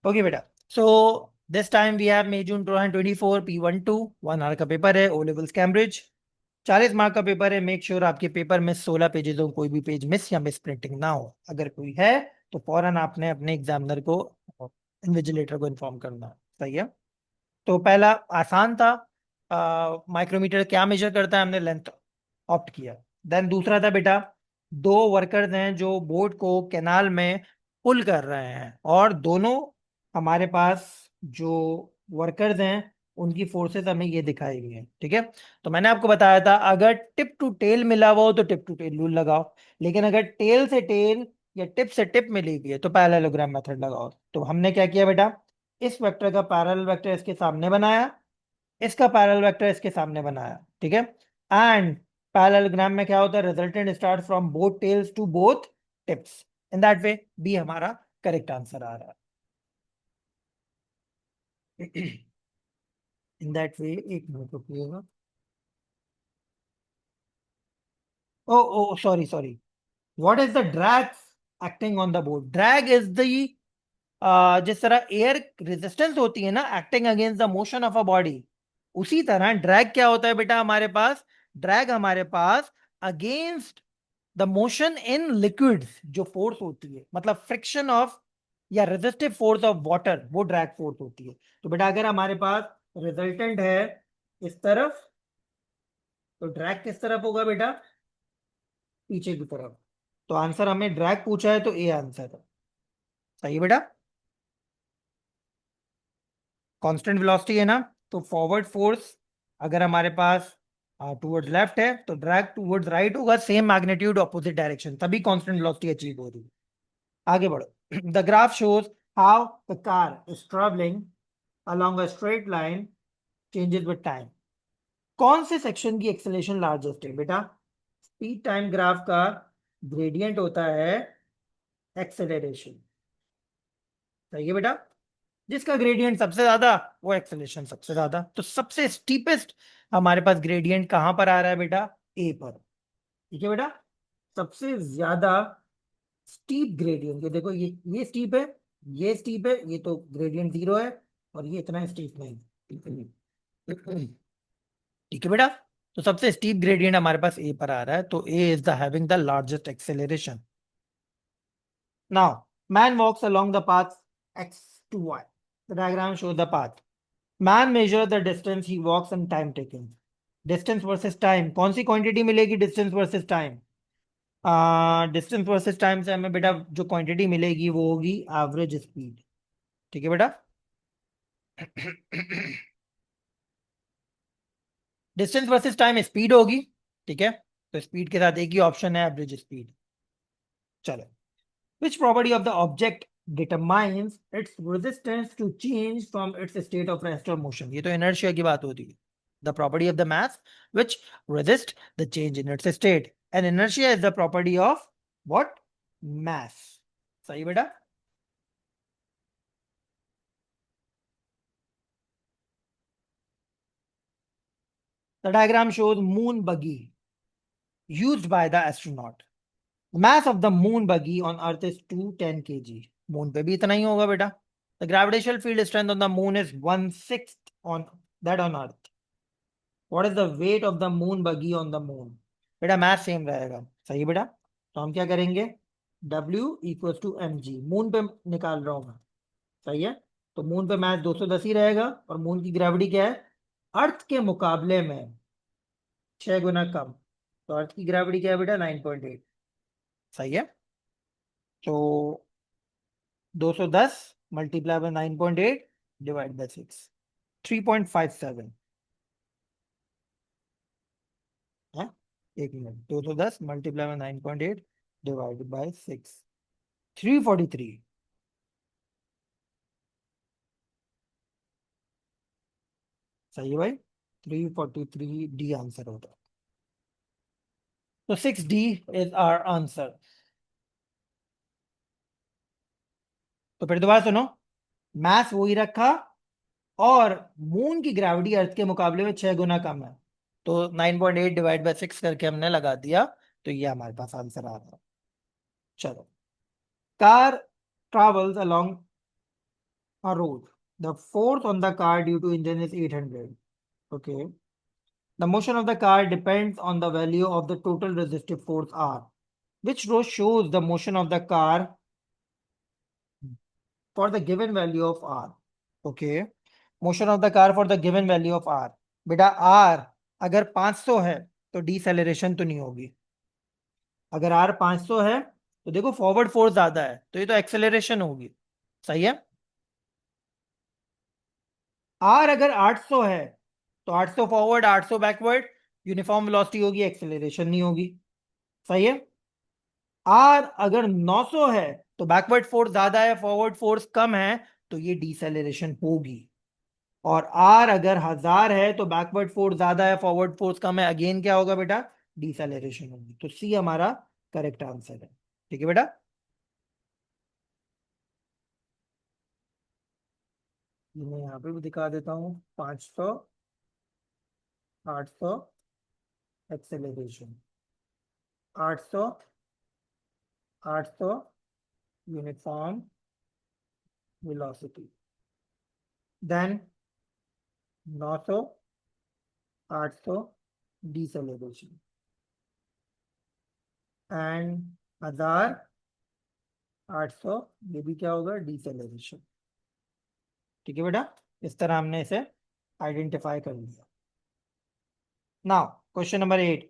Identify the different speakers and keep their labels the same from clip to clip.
Speaker 1: Okay बेटा, so this time we have May June 2024 P12 1 hour का paper है, O levels Cambridge. 40 mark का paper है। Make sure आपके पेपर में 16 पेजेस हो, कोई भी पेज मिस या मिस प्रिंटिंग ना हो। अगर कोई है तो फौरन आपने अपने एग्जामिनर को, इन्विजिलेटर को इन्फॉर्म करना है। सही है। तो पहला आसान था, माइक्रोमीटर क्या मेजर करता है, हमने लेंथ ऑप्ट किया। देन दूसरा था बेटा, दो वर्कर्स हैं जो बोट को कैनाल में पुल कर रहे हैं, और दोनों हमारे पास जो वर्कर्स हैं उनकी फोर्सेस हमें ये दिखाई गई हैं। ठीक है। तो मैंने आपको बताया था अगर टिप टू टेल मिला हुआ हो तो टिप टू टेल रूल लगाओ, लेकिन अगर टेल से टेल या टिप से टिप मिली हुई है तो पैरेललोग्राम मेथड लगाओ। तो हमने क्या किया बेटा, इस वेक्टर का पैरेलल वेक्टर इसके सामने बनाया, इसका पैरेलल वेक्टर इसके सामने बनाया। ठीक है। एंड पैरेललोग्राम में क्या होता है, resultant start from both tails to both tips. In that way be हमारा करेक्ट आंसर आ रहा है। इन दैट वे, एक मिनट रुकिएगा। Oh oh sorry sorry, what is the drag acting on the board? Drag is the, जिस तरह air resistance होती है ना acting against the motion of a body, उसी तरह ड्रैग क्या होता है बेटा हमारे पास? ड्रैग हमारे पास against the motion in liquids जो फोर्स होती है, मतलब फ्रिक्शन ऑफ या रेजिस्टिव फोर्स ऑफ वाटर, वो ड्रैग फोर्स होती है। तो बेटा अगर हमारे पास रिजल्टेंट है इस तरफ, तो ड्रैग किस तरफ होगा बेटा? पीछे की तरफ। तो आंसर हमें ड्रैग पूछा है तो ए आंसर है। सही है बेटा। कांस्टेंट वेलोसिटी है ना, तो फॉरवर्ड फोर्स अगर हमारे पास टुवर्ड्स लेफ्ट है तो ड्रैग टुवर्ड्स राइट होगा, सेम मैग्नीट्यूड ऑपोजिट डायरेक्शन, तभी कांस्टेंट वेलोसिटी अचीव हो रही है। आगे बढ़ो। The graph shows how the car is travelling along a straight line changes with time। कौन से सेक्शन की एक्सेलरेशन लार्जेस्ट है बेटा? स्पीड टाइम ग्राफ का ग्रेडियंट होता है एक्सेलरेशन। सही है बेटा। जिसका ग्रेडियंट सबसे ज्यादा वो एक्सेलरेशन सबसे ज्यादा। तो सबसे स्टीपेस्ट हमारे पास ग्रेडियंट कहां पर आ रहा है बेटा? ए पर। ठीक है बेटा। सबसे ज्यादा स्टीप ग्रेडियंट, ये देखो, ये स्टीप है, ये स्टीप है, ये तो ग्रेडियंट जीरो है, और ये इतना स्टीप नहीं। ठीक है बेटा। तो सबसे स्टीप ग्रेडियंट हमारे पास ए पर आ रहा है, तो A is the having the largest acceleration. Now man walks along the path X to Y. The diagram show the path. Man measure the distance he walks and time taking. Distance versus time, कौन सी quantity मिलेगी? Distance versus time. Distance versus time से हमें बेटा जो quantity मिलेगी वो होगी एवरेज स्पीड। ठीक है बेटा। डिस्टेंस वर्सेस टाइम स्पीड होगी। ठीक है। तो स्पीड के साथ एक ही ऑप्शन है, एवरेज स्पीड। चलो, which property of the object determines its resistance to change from its state of rest or motion? ये तो inertia की बात होती है। The property of the mass which resist the change in its state, and inertia is the property of what? Mass। सही बेटा। The diagram shows moon buggy used by the astronaut। The mass of the moon buggy on earth is 210 kg। moon पे भी इतना ही होगा बेटा। The gravitational field strength on the moon is 1/6 on that on earth। What is the weight of the moon buggy on the moon? बेटा mass same रहेगा। सही है बेटा। तो हम क्या करेंगे, W equal to M G, moon पे निकाल रहा हूं मैं। सही है। तो मून पे मैथ 210 ही रहेगा, और मून की ग्रेविटी क्या है? अर्थ के मुकाबले में 6 गुना कम। तो अर्थ की ग्रेविटी क्या है बेटा? 9.8। सही है। तो 210 मल्टीप्लाई बाय 9.8 डिवाइड बाय 6, 3.57 है। एक minute, 210 multiply by 9.8 divided by 6, 343। सही है भाई। 343 डी आंसर होता है। तो 6D इज आवर आंसर। तो फिर दोबारा सुनो, मैथ वही रखा, और मून की ग्रेविटी अर्थ के मुकाबले में 6 गुना कम है, तो 9.8 डिवाइड बाय 6 करके हमने लगा दिया। तो ये हमारे पास आंसर आ रहा है। चलो, car travels along a road. The force on the car due to engine is 800. Okay. The motion of the car depends on the value of the total resistive force R. Which row shows the motion of the car for the given value of R? Okay. Motion of the car for the given value of R. बेटा R अगर 500 है तो डिसेलेरेशन तो नहीं होगी. अगर R 500 है तो देखो फॉरवर्ड फोर्स ज्यादा है तो ये तो एक्सेलरेशन होगी. सही है. R अगर 800 है तो 800 फॉरवर्ड 800 बैकवर्ड यूनिफॉर्म वेलोसिटी होगी, एक्सेलरेशन नहीं होगी. सही है. आर अगर 900 है तो बैकवर्ड फोर्स ज्यादा है, फॉरवर्ड फोर्स कम है, तो ये डिसेलेरेशन होगी. और आर अगर 1000 है तो बैकवर्ड फोर्स ज्यादा है, फॉरवर्ड फोर्स कम है, अगेन क्या होगा बेटा? डिसेलेरेशन होगी. तो सी हमारा करेक्ट आंसर है. ठीक है बेटा. ये मैं यहाँ पे भी दिखा देता हूँ. 500, 800 acceleration, 800, 800 uniform velocity, then 900, 800 deceleration and 1000, 800 ये भी क्या होगा? डिसेलेरेशन. ठीक है बेटा. इस तरह हमने इसे आइडेंटिफाई कर लिया. Now question number 8.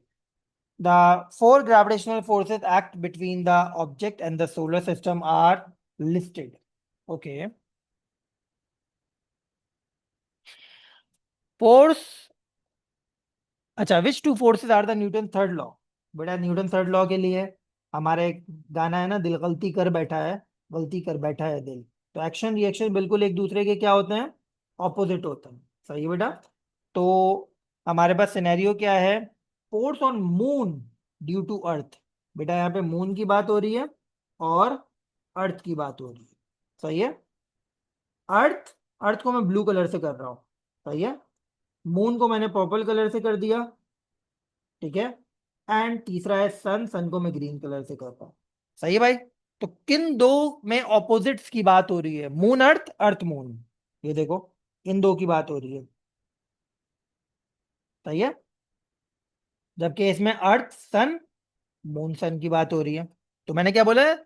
Speaker 1: The four gravitational forces act between the object and the solar system are listed. Okay. Force. अच्छा, which two forces are the Newton third law? बेटा न्यूटन थर्ड लॉ के लिए हमारे एक गाना है ना, दिल गलती कर बैठा है, गलती कर बैठा है दिल. तो एक्शन रिएक्शन बिल्कुल एक दूसरे के क्या होते हैं? ऑपोजिट होते हैं. सही है बेटा. तो हमारे पास सिनेरियो क्या है? Force on moon due to Earth. बेटा यहाँ पे मून की बात हो रही है और अर्थ की बात हो रही है. सही है. अर्थ, अर्थ को मैं ब्लू कलर से कर रहा हूँ. सही है. मून को मैंने पर्पल कलर से कर दिया. ठीक है. एंड तीसरा है सन, सन को मैं ग्रीन कलर से करता हूं. सही है भाई. तो किन दो में ऑपोजिट्स की बात हो रही है? Moon earth, earth moon. ये देखो, इन दो की बात हो रही है. सही है. जबकि इसमें अर्थ सन, मून सन की बात हो रही है. तो मैंने क्या बोला है?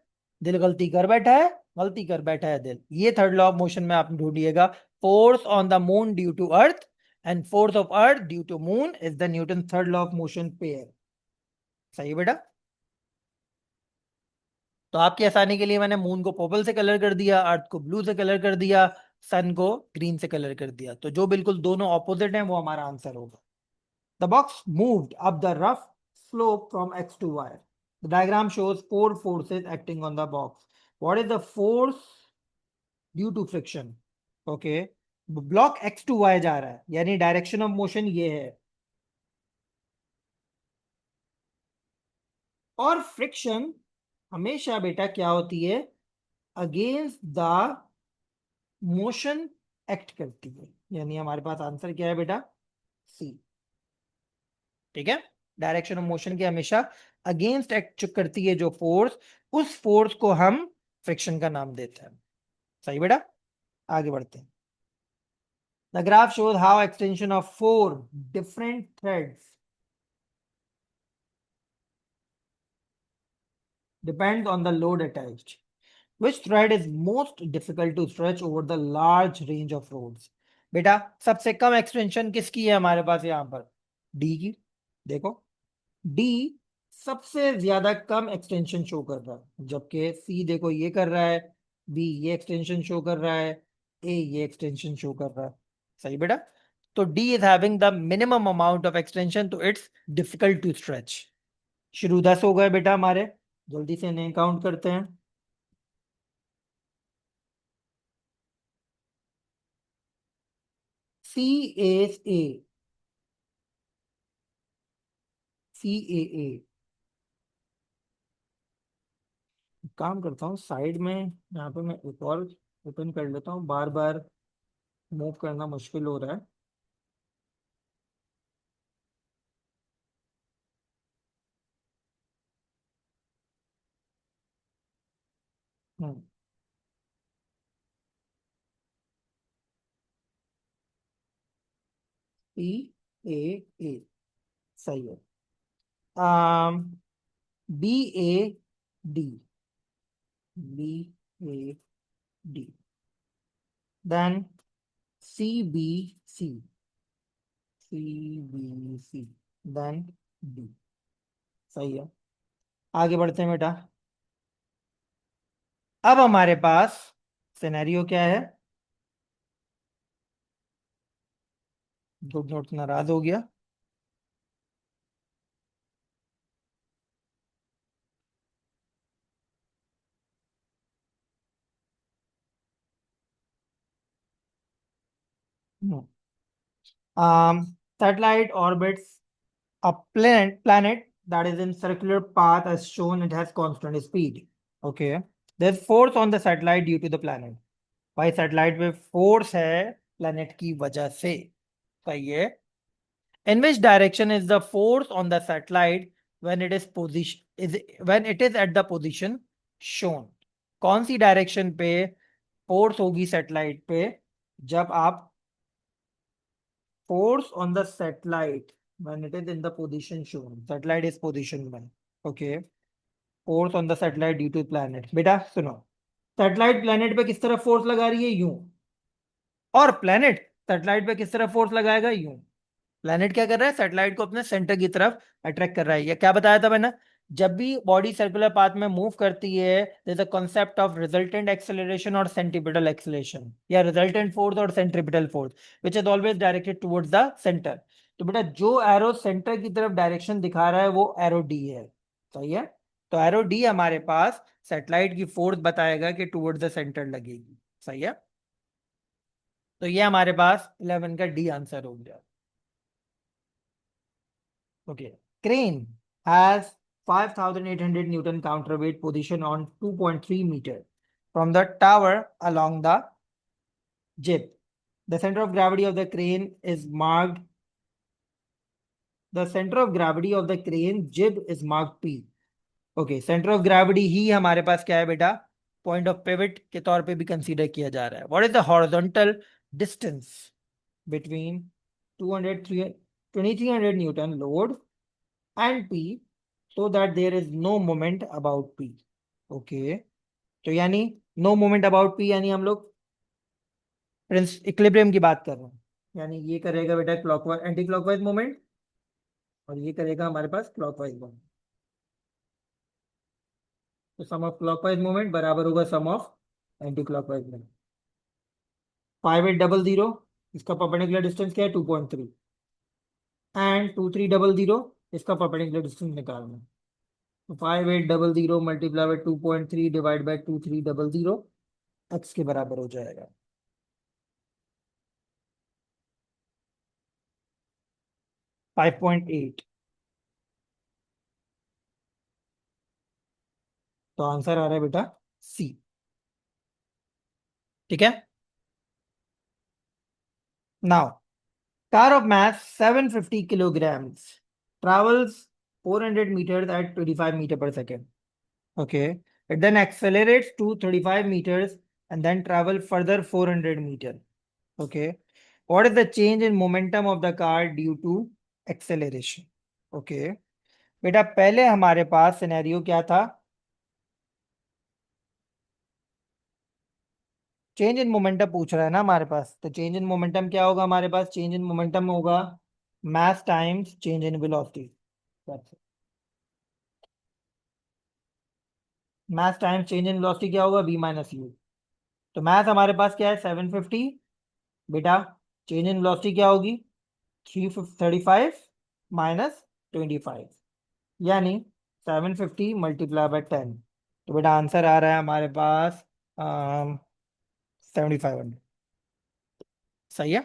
Speaker 1: दिल गलती कर बैठा है, गलती कर बैठा है दिल. ये थर्ड लॉ ऑफ मोशन में आप ढूंढिएगा. Force on the moon due to earth and force of earth due to moon is the Newton third law of motion pair. सही है बेटा. तो आपकी आसानी के लिए मैंने मून को पर्पल से कलर कर दिया, अर्थ को ब्लू से कलर कर दिया, सन को ग्रीन से कलर कर दिया. तो जो बिल्कुल दोनों ऑपोजिट हैं वो हमारा आंसर होगा. The box moved up the rough slope from X to Y. The diagram shows four forces acting on the box. What is the force due to friction? Okay. Block X to Y जा रहा है यानी direction of motion ये है. और friction हमेशा बेटा क्या होती है? अगेंस्ट द मोशन एक्ट करती है. यानी हमारे पास आंसर क्या है बेटा? सी. ठीक है. डायरेक्शन ऑफ मोशन के हमेशा अगेंस्ट एक्ट करती है जो फोर्स, उस फोर्स को हम फ्रिक्शन का नाम देते हैं. सही बेटा. आगे बढ़ते हैं. The graph shows how extension of four different threads depends on the load attached. Which thread is most difficult to stretch over the large range of roads? बेटा सबसे कम एक्सटेंशन किसकी है हमारे पास यहाँ पर? डी की. देखो, डी सबसे ज्यादा कम एक्सटेंशन शो कर रहा है, जबकि सी देखो ये कर रहा है, बी ये एक्सटेंशन शो कर रहा है, ए ये एक्सटेंशन शो कर रहा है. सही बेटा. तो D is having the minimum amount of extension, तो इट्स डिफिकल्ट टू स्ट्रेच. शुरू 10 हो गए बेटा हमारे. जल्दी से इन्हें काउंट करते हैं. सी एस ए, सी ए ए. काम करता हूँ साइड में, यहाँ पे मैं एक और ओपन कर लेता हूँ. बार बार मूव करना मुश्किल हो रहा है. हम्म. पी ए ए, सही है। B A D, B A D, then C B C, C B C, then D, सही है। आगे बढ़ते हैं बेटा। अब हमारे पास सिनेरियो क्या है? गुड नोट नाराज हो गया। No. Satellite orbits a planet that is in circular path as shown. It has constant speed. Okay. There's force on the satellite due to the planet. भाई सैटेलाइट पे फोर्स है planet की वजह से, सही है। In which direction is the force on the satellite when it is when it is at the position shown? कौन सी direction पे फोर्स होगी सैटेलाइट पे जब आप force on the satellite when it is in the position shown? Satellite is position 1. Okay. Force on the satellite due to planet. बेटा सुनो, satellite planet पे किस तरफ फोर्स लगा रही है? यूं। और प्लेनेट सैटेलाइट पे किस तरफ फोर्स लगाएगा? यूं। प्लेनेट क्या कर रहा है? सैटेलाइट को अपने सेंटर की तरफ अट्रैक्ट कर रहा है। ये क्या बताया था मैंने? जब भी बॉडी सर्कुलर पाथ में मूव करती है, there is a concept of resultant acceleration और सेंट्रीपिटल एक्सेलरेशन, या रिजल्टेंट फोर्स और centripetal force, which is always directed towards the centre. तो बेटा जो एरो सेंटर की तरफ डायरेक्शन दिखा रहा है वो एरो डी है, सही है। तो एरो डी हमारे पास सैटेलाइट की फोर्स बताएगा कि टुवर्ड्स द सेंटर लगेगी, सही है। तो ये हमारे पास 11 का डी आंसर हो गया। Okay. Crane has 5,800 Newton counterweight position on 2.3 meter from the tower along the jib. The center of gravity of the crane is marked. The center of gravity of the crane jib is marked P. Okay, center of gravity ही हमारे पास क्या है बेटा? Point of pivot के तौर पे भी consider किया जा रहा है. What is the horizontal distance between 200 2300 Newton load and P so that there is no moment about P? Okay. तो यानी no moment about P यानी हम लोग प्रिंस इक्विलिब्रियम की बात कर रहे हैं। यानी ये करेगा बेटा क्लॉकवाइज एंटी क्लॉकवाइज मोमेंट, और ये करेगा हमारे पास क्लॉकवाइज मोमेंट। तो सम ऑफ क्लॉकवाइज मोमेंट बराबर होगा सम ऑफ एंटी क्लॉकवाइज मोमेंट। 5800, इसका परपेंडिकुलर डिस्टेंस क्या है? 2.3, एंड 2300 इसका परपेंडिकुलर डिस्टेंस निकालना है। तो 5800 multiply by 2.3 divide by 2300 x के बराबर हो जाएगा 5.8। तो आंसर आ रहा है बेटा सी, ठीक है। Now car of mass 750 kilograms travels 400 meters at 25 meter per second. Okay. It then accelerates to 35 meters and then travel further 400 meter. Okay. What is the change in momentum of the car due to acceleration? Okay. बेटा पहले हमारे पास scenario क्या था? Change in momentum पूछ रहा है ना हमारे पास। तो चेंज इन मोमेंटम क्या होगा हमारे पास? चेंज इन मोमेंटम होगा मास times change in velocity. Mass times change in velocity क्या होगा? v minus you. तो मास हमारे पास क्या है? 750। बेटा चेंज इन वेलोसिटी क्या होगी? 335 माइनस 25, यानी 750 मल्टीप्लाई बाय 10। तो बेटा आंसर आ रहा है हमारे पास 7500, सही है।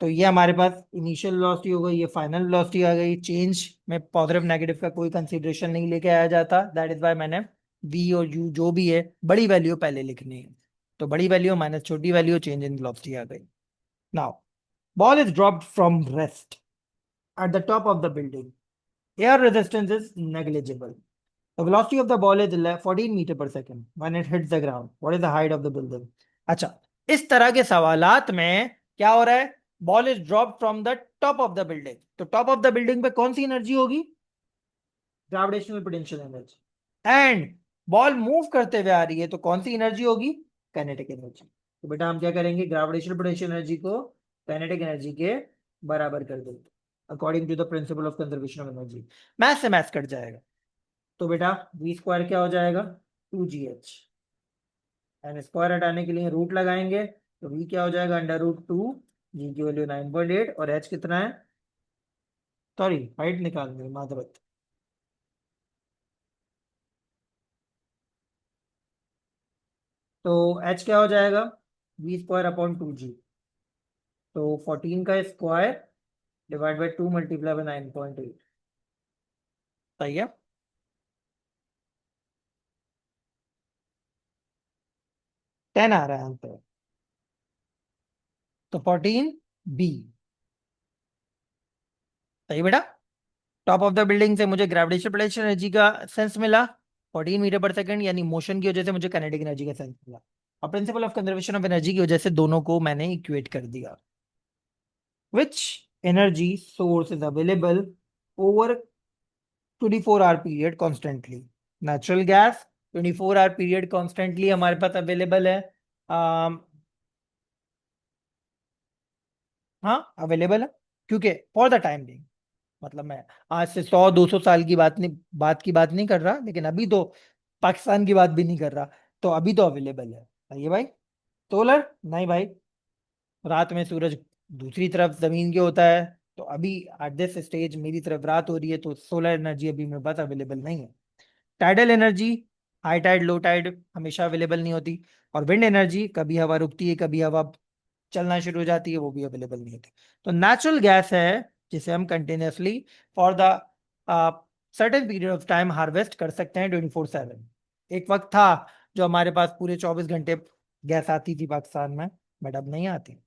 Speaker 1: तो ये हमारे पास इनिशियल वेलोसिटी हो गई, ये फाइनल वेलोसिटी आ गई। चेंज में पॉजिटिव नेगेटिव का कोई कंसीडरेशन नहीं लेके आया जाता, दैट इज वाई मैंने v और u जो भी है बड़ी वैल्यू पहले लिखनी है। तो बड़ी वैल्यू माइनस छोटी वैल्यू, चेंज इन वेलोसिटी आ गई। Now ball is dropped from rest at the top of the building, air resistance is negligible, The velocity of the ball is 14 meter per second when it hits the ground. What is the height of the building? अच्छा, इस तरह के सवालात में क्या हो रहा है? Ball is drop from the top of the building, तो टॉप ऑफ द बिल्डिंग पे कौन सी एनर्जी होगी? Gravitational potential energy. And ball move करते हुए आ रही है, तो कौन सी एनर्जी होगी? Kinetic energy. तो बेटा हम क्या करेंगे, ग्रेविटेशनल पोटेंशियल एनर्जी को काइनेटिक एनर्जी के बराबर कर देंगे according to the principle of conservation of energy. Mass से मैथ कट जाएगा, तो बेटा वी स्क्वायर क्या हो जाएगा? 2gh। एंड स्क्वायर हटाने के लिए रूट लगाएंगे, तो वी क्या हो जाएगा? Under root 2। जी की वैल्यू 9.8 और एच कितना है? सॉरी, हाइट निकालनी है, माधवत। तो एच क्या हो जाएगा? V square upon 2g। तो 14 का square divide by 2 multiply by 9.8। सही है। 10 आ रहा है आंसर, तो 14 बी। सही बेटा। टॉप ऑफ द बिल्डिंग से मुझे ग्रेविटेशनल पोटेंशियल एनर्जी का सेंस मिला 14 मीटर पर सेकंड, यानी मोशन की वजह से मुझे काइनेटिक एनर्जी का सेंस मिला, और principal of conservation of energy की वजह से दोनों को मैंने इक्वेट कर दिया। Which energy source is available over 24 our period constantly? Natural gas 24 our period constantly हमारे पास अवेलेबल है। हाँ अवेलेबल है, क्योंकि फॉर द टाइम बिंग, मतलब मैं आज से 100-200 साल की बात नहीं कर रहा, लेकिन अभी तो पाकिस्तान की बात भी नहीं कर रहा, तो अभी तो अवेलेबल है। सही है भाई। सोलर नहीं भाई, रात में सूरज दूसरी तरफ जमीन के होता है, तो अभी एट दिस स्टेज मेरी तरफ रात हो रही है, तो सोलर एनर्जी अभी मेरे पास अवेलेबल नहीं है। Tidal energy, high tide low tide हमेशा अवेलेबल नहीं होती, और विंड एनर्जी कभी हवा रुकती है कभी हवा चलना शुरू हो जाती है, वो भी अवेलेबल नहीं होती। तो नेचुरल गैस है जिसे हम continuously for the certain period of time harvest कर सकते हैं 24/7। एक वक्त था जो हमारे पास पूरे 24 घंटे गैस आती थी पाकिस्तान में, बट अब नहीं आती।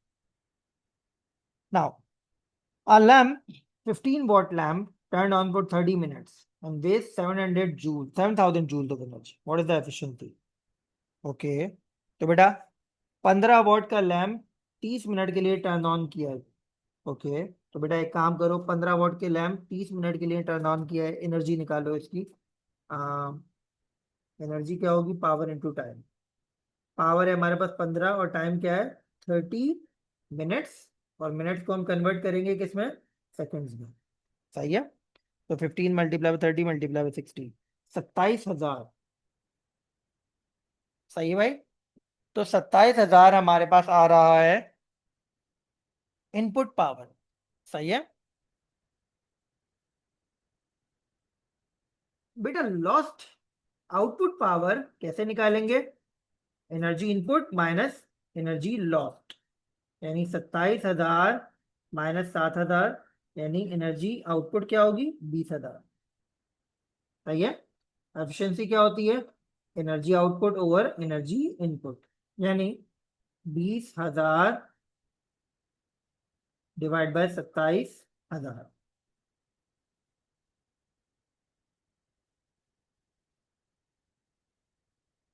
Speaker 1: Now a lamp, 15-watt lamp turned on for 30 minutes and wastes 7,000 joules of energy. What is the efficiency? Okay, तो बेटा 15 वॉट का लैम्प 30 मिनट के लिए टर्न ऑन किया है। ओके, तो बेटा एक काम करो, 15 वॉट के लैम्प 30 मिनट के लिए टर्न ऑन किया है, एनर्जी निकालो इसकी। एनर्जी क्या होगी? Power into time. पावर है हमारे पास 15 और टाइम क्या है? 30 मिनट्स। और मिनट्स को हम कन्वर्ट करेंगे किसमें? सेकेंड्स में। सही है। तो 15 × 30 × 60, 27,000। सही है भाई। तो 27,000 हमारे पास आ रहा है इनपुट पावर। सही है बेटा। लॉस्ट आउटपुट पावर कैसे निकालेंगे? Energy input minus energy lost, यानी 27,000 माइनस 7,000, यानी एनर्जी आउटपुट क्या होगी? 20,000। सही है। एफिशिएंसी क्या होती है? Energy output over energy input, यानी 20,000 डिवाइड बाय 27,000।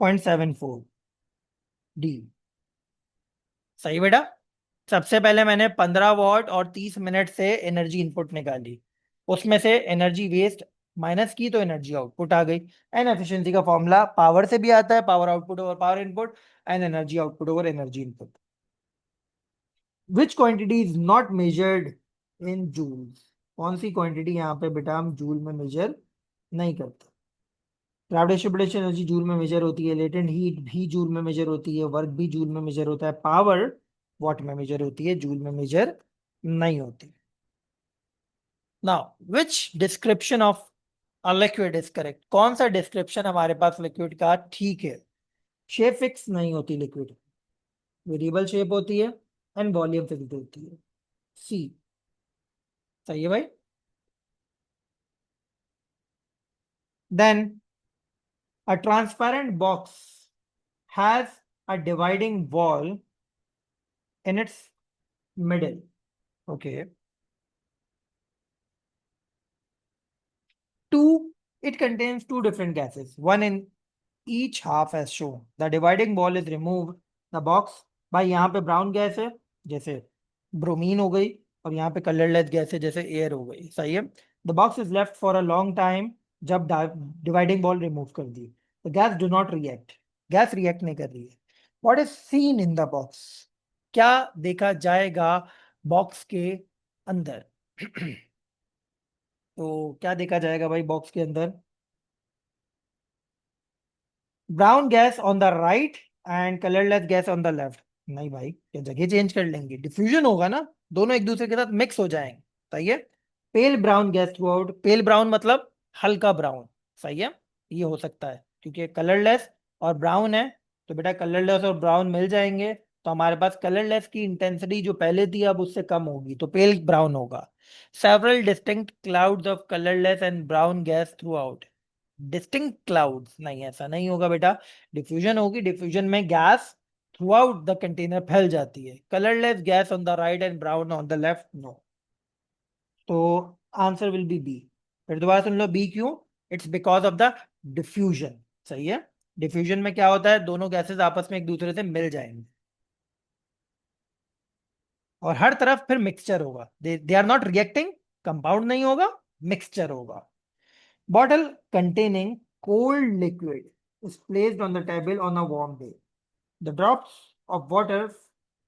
Speaker 1: 0.74 डी। सही बेटा। सबसे पहले मैंने 15 वॉट और 30 मिनट से एनर्जी इनपुट निकाली, उसमें से एनर्जी वेस्ट माइनस की, तो एनर्जी आउटपुट आ गई। एंड एफिशिएंसी का फॉर्मूला पावर से भी आता है, power output over power input, and energy output over energy input. Which quantity is not measured in joules? कौन सी क्वांटिटी यहाँ पे बेटा हम जूल में मेजर नहीं करते? ग्रेविटेशनल पोटेंशियल एनर्जी जूल में मेजर होती है, लेटेंट हीट भी जूल में मेजर होती है, वर्क भी जूल में मेजर होता है, पावर वॉट में मेजर होती है, जूल में मेजर नहीं होती। Now which description of a liquid is correct? कौन सा डिस्क्रिप्शन हमारे पास लिक्विड का ठीक है? शेप फिक्स नहीं होती लिक्विड, वेरिएबल शेप होती है, एंड वॉल्यूम फिक्स होती है। सी। सही है भाई। Then a transparent box has a dividing wall in its middle. Okay. Two It contains two different gases, one in each half as shown. The dividing wall is removed. The box, भाई यहाँ पे brown gas है जैसे bromine हो गई, और यहाँ पे कलरलेस गैस है जैसे एयर हो गई, सही है। The box is left for a long time, जब डिवाइडिंग बॉल रिमूव कर दी, the gas do not react, gas react नहीं कर रही है। What is seen in the box, क्या देखा जाएगा बॉक्स के अंदर? तो क्या देखा जाएगा भाई बॉक्स के अंदर? Brown gas on the right and colourless gas on the left. नहीं भाई, क्या जगह चेंज कर लेंगे? डिफ्यूजन होगा ना, दोनों एक दूसरे के साथ मिक्स हो जाएंगे, सही है। पेल ब्राउन गैस थ्रू आउट, पेल ब्राउन मतलब हल्का ब्राउन, सही है। ये हो सकता है क्योंकि कलरलेस और ब्राउन है, तो बेटा कलरलेस और ब्राउन मिल जाएंगे, तो हमारे पास कलरलेस की इंटेंसिटी जो पहले थी अब उससे कम होगी, तो पेल ब्राउन होगा। Several distinct clouds of colourless and brown gas throughout, distinct clouds नहीं, ऐसा नहीं होगा बेटा, डिफ्यूजन होगी, डिफ्यूजन में gas throughout the container फैल जाती है। Colourless gas on the right end brown on the left, no. तो आंसर विल बी बी। फिर दोबारा सुन लो, बी क्यों? It's because of the diffusion, सही है। डिफ्यूजन में क्या होता है, दोनों गैसेस आपस में एक दूसरे से मिल जाएंगे और हर तरफ फिर मिक्सचर होगा, they are not reacting, compound नहीं होगा, मिक्सचर होगा। Bottle containing cold liquid is placed on the table on a warm day. The drops of water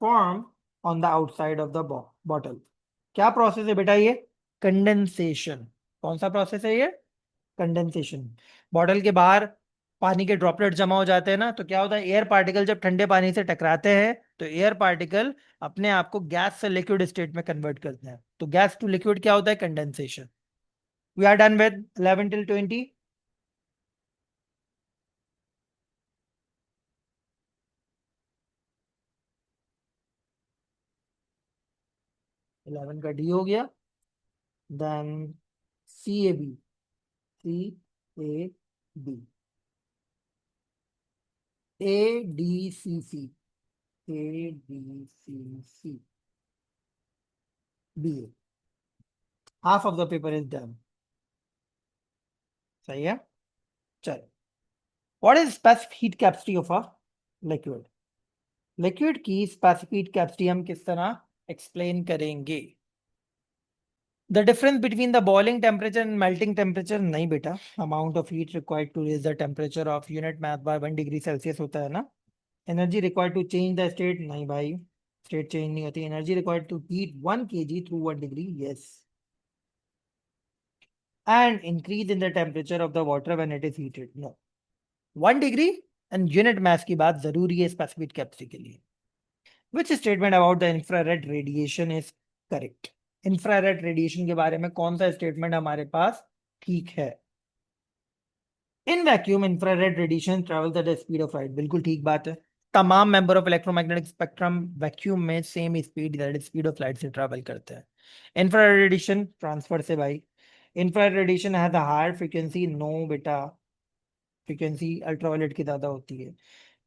Speaker 1: form on the outside of the bottle. क्या process है बेटा ये? Condensation. कौन सा process है ये? कंडेंसेशन। बॉटल के बाहर पानी के ड्रॉपलेट जमा हो जाते हैं ना, तो क्या होता है, एयर पार्टिकल जब ठंडे पानी से टकराते हैं तो एयर पार्टिकल अपने आप को गैस से लिक्विड स्टेट में कन्वर्ट करते हैं, तो गैस टू लिक्विड क्या होता है? Condensation. We are done with 11 till 20। 11 का डी हो गया, then C A B, C A B, A D C C, A D C C, B A. Half of the paper is done, सही है। चलो, what is specific heat capacity of a liquid? Liquid की specific capacity हम किस तरह explain करेंगे? The difference between the boiling temperature and melting temperature, नहीं बेटा, amount of heat required to raise the temperature of unit mass by 1 degree Celsius होता है ना। Energy required to change the state, नहीं भाई, स्टेट चेंज नहीं होती। Energy required to heat 1 kg through 1 degree, yes. And increase in the temperature of the water when it is heated, no. 1 degree and unit mass की बात जरूरी है specific capacity के लिए। Which statement about the infrared radiation is correct? Infrared radiation के बारे में कौन सा स्टेटमेंट हमारे पास ठीक है? In vacuum infrared radiation travels at the speed of light, बिल्कुल ठीक बात है। तमाम member of electromagnetic spectrum vacuum में same speed, that is speed of light से ट्रैवल करते हैं। इंफ्रारेड रेडिएशन ट्रांसफर से भाई, infrared radiation has a higher frequency, no बेटा, फ्रीक्वेंसी अल्ट्रावायलेट की ज्यादा होती है।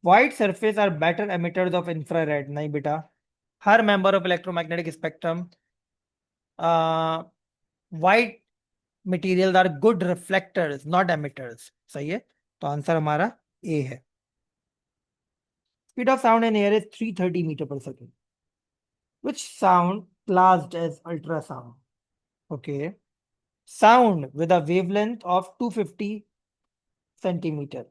Speaker 1: White surface are better emitters of infrared, नहीं बेटा, हर member of electromagnetic spectrum white materials are good reflectors not emitters, सही है। तो आंसर हमारा ए है। Speed of sound in air is 330 meter per second. Which sound classed as ultrasound? Okay. Sound with a wavelength of 250 centimeter.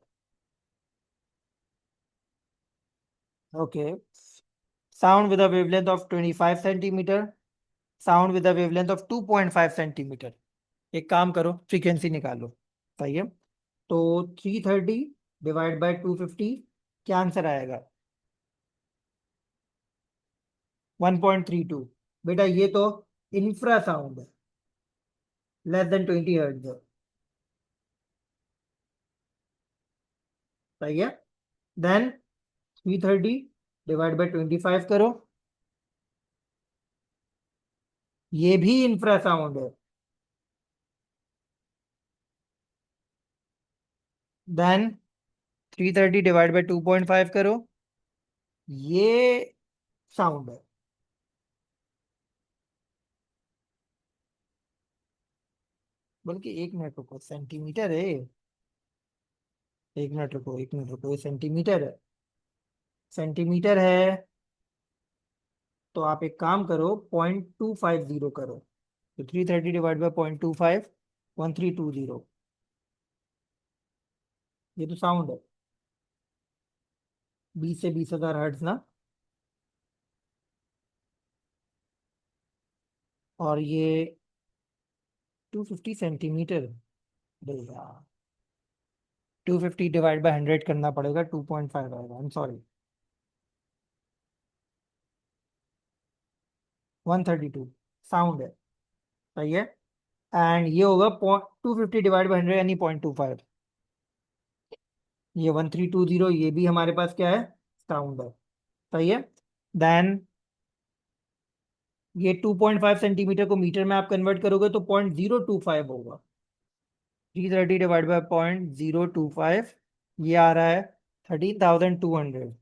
Speaker 1: Okay. Sound with a wavelength of 25 centimeter. Sound with a wavelength of 2.5 centimeter. एक काम करो, frequency निकालो, सही है। तो 330 divide by 250, क्या answer आएगा? 1.32। बेटा ये तो इंफ्रासाउंड है, लेस देन 20 हर्ट्ज है, सही है। देन 330 डिवाइड बाय 25 करो, ये भी इंफ्रासाउंड है। देन 330 डिवाइड बाय 2.5 करो, ये साउंड है। बल्कि 1 मिनट रुको, सेंटीमीटर है। 1 मिनट रुको, 1 मिनट रुको, ये सेंटीमीटर है। सेंटीमीटर है। तो आप एक काम करो, 0.250 करो। तो 330 डिवाइड बाई 0.25, 1320। ये तो साउंड है। 20 से 20,000 हर्ट्ज ना। और ये 250 सेंटीमीटर। अरे यार, 250 डिवाइड बाई 100 करना पड़ेगा, 2.5 आएगा। आई एम सॉरी, 132 साउंड है। सही है। एंड ये होगा 250 डिवाइड बाई 100 यानी 0.25। ये 1320, ये भी हमारे पास क्या है, साउंड है। सही है। देन ये 2.5 सेंटीमीटर को मीटर में आप कन्वर्ट करोगे तो 0.025 होगा। 330 डिवाइड बाई 0.025, ये आ रहा है 13,200।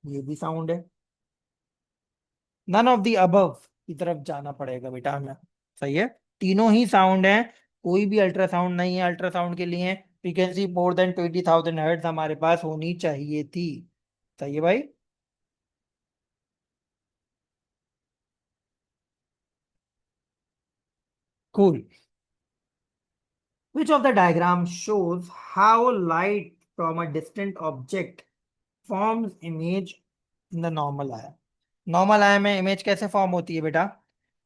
Speaker 1: ये भी साउंड है। नन ऑफ द अबव की तरफ जाना पड़ेगा बेटा हमें। सही है। तीनों ही साउंड है। कोई भी अल्ट्रासाउंड नहीं है। अल्ट्रासाउंड के लिए फ्रीक्वेंसी मोर देन 20,000 हर्ट्ज हमारे पास होनी चाहिए थी। सही है भाई। Cool. Which of the diagram shows how light from a distant object forms image in the normal eye? Normal eye में इमेज कैसे फॉर्म होती है बेटा?